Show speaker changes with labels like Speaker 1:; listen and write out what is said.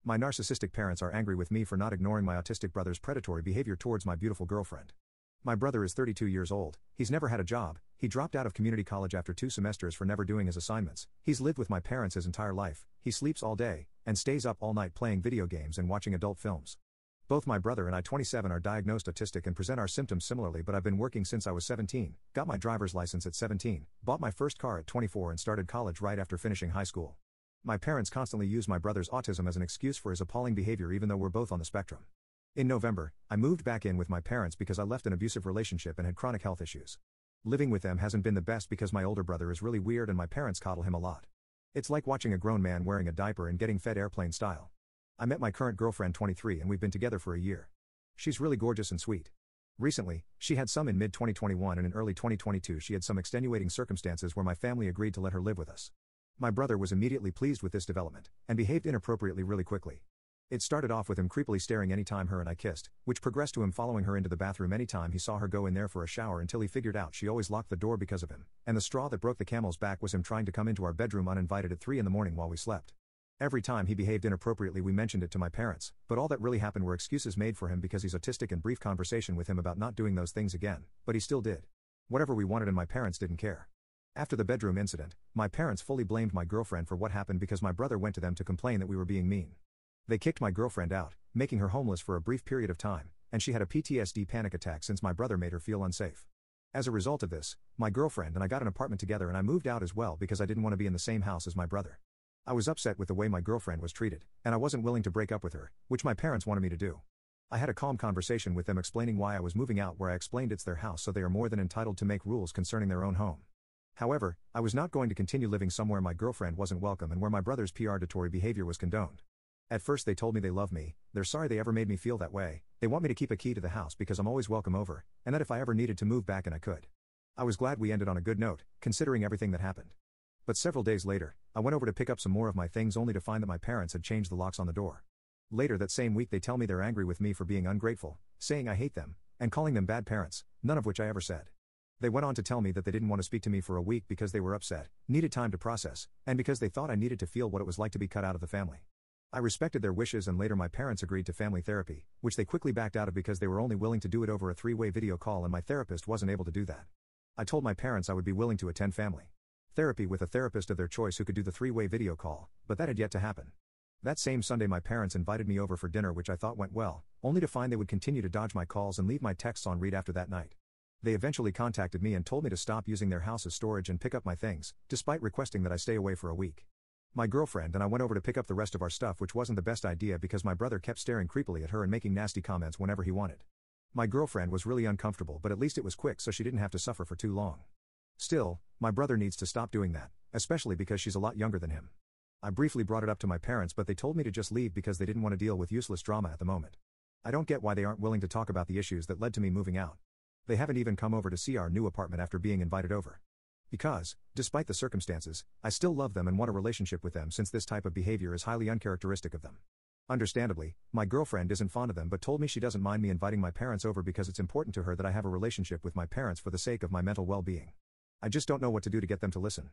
Speaker 1: My narcissistic parents are angry with me for not ignoring my autistic brother's predatory behavior towards my beautiful girlfriend. My brother is 32 years old, he's never had a job, he dropped out of community college after 2 semesters for never doing his assignments, he's lived with my parents his entire life, he sleeps all day, and stays up all night playing video games and watching adult films. Both my brother and I, 27, are diagnosed autistic and present our symptoms similarly, but I've been working since I was 17, got my driver's license at 17, bought my first car at 24 and started college right after finishing high school. My parents constantly use my brother's autism as an excuse for his appalling behavior even though we're both on the spectrum. In November, I moved back in with my parents because I left an abusive relationship and had chronic health issues. Living with them hasn't been the best because my older brother is really weird and my parents coddle him a lot. It's like watching a grown man wearing a diaper and getting fed airplane style. I met my current girlfriend, 23, and we've been together for a year. She's really gorgeous and sweet. Recently, she had some in mid-2021 and in early 2022 she had some extenuating circumstances where my family agreed to let her live with us. My brother was immediately pleased with this development, and behaved inappropriately really quickly. It started off with him creepily staring anytime her and I kissed, which progressed to him following her into the bathroom anytime he saw her go in there for a shower until he figured out she always locked the door because of him, and the straw that broke the camel's back was him trying to come into our bedroom uninvited at 3 in the morning while we slept. Every time he behaved inappropriately we mentioned it to my parents, but all that really happened were excuses made for him because he's autistic and brief conversation with him about not doing those things again, but he still did. Whatever we wanted and my parents didn't care. After the bedroom incident, my parents fully blamed my girlfriend for what happened because my brother went to them to complain that we were being mean. They kicked my girlfriend out, making her homeless for a brief period of time, and she had a PTSD panic attack since my brother made her feel unsafe. As a result of this, my girlfriend and I got an apartment together and I moved out as well because I didn't want to be in the same house as my brother. I was upset with the way my girlfriend was treated, and I wasn't willing to break up with her, which my parents wanted me to do. I had a calm conversation with them explaining why I was moving out, where I explained it's their house so they are more than entitled to make rules concerning their own home. However, I was not going to continue living somewhere my girlfriend wasn't welcome and where my brother's predatory behavior was condoned. At first they told me they love me, they're sorry they ever made me feel that way, they want me to keep a key to the house because I'm always welcome over, and that if I ever needed to move back and I could. I was glad we ended on a good note, considering everything that happened. But several days later, I went over to pick up some more of my things only to find that my parents had changed the locks on the door. Later that same week they tell me they're angry with me for being ungrateful, saying I hate them, and calling them bad parents, none of which I ever said. They went on to tell me that they didn't want to speak to me for a week because they were upset, needed time to process, and because they thought I needed to feel what it was like to be cut out of the family. I respected their wishes and later my parents agreed to family therapy, which they quickly backed out of because they were only willing to do it over a 3-way video call and my therapist wasn't able to do that. I told my parents I would be willing to attend family therapy with a therapist of their choice who could do the 3-way video call, but that had yet to happen. That same Sunday my parents invited me over for dinner, which I thought went well, only to find they would continue to dodge my calls and leave my texts on read after that night. They eventually contacted me and told me to stop using their house as storage and pick up my things, despite requesting that I stay away for a week. My girlfriend and I went over to pick up the rest of our stuff, which wasn't the best idea because my brother kept staring creepily at her and making nasty comments whenever he wanted. My girlfriend was really uncomfortable, but at least it was quick so she didn't have to suffer for too long. Still, my brother needs to stop doing that, especially because she's a lot younger than him. I briefly brought it up to my parents but they told me to just leave because they didn't want to deal with useless drama at the moment. I don't get why they aren't willing to talk about the issues that led to me moving out. They haven't even come over to see our new apartment after being invited over. Because, despite the circumstances, I still love them and want a relationship with them since this type of behavior is highly uncharacteristic of them. Understandably, my girlfriend isn't fond of them but told me she doesn't mind me inviting my parents over because it's important to her that I have a relationship with my parents for the sake of my mental well-being. I just don't know what to do to get them to listen.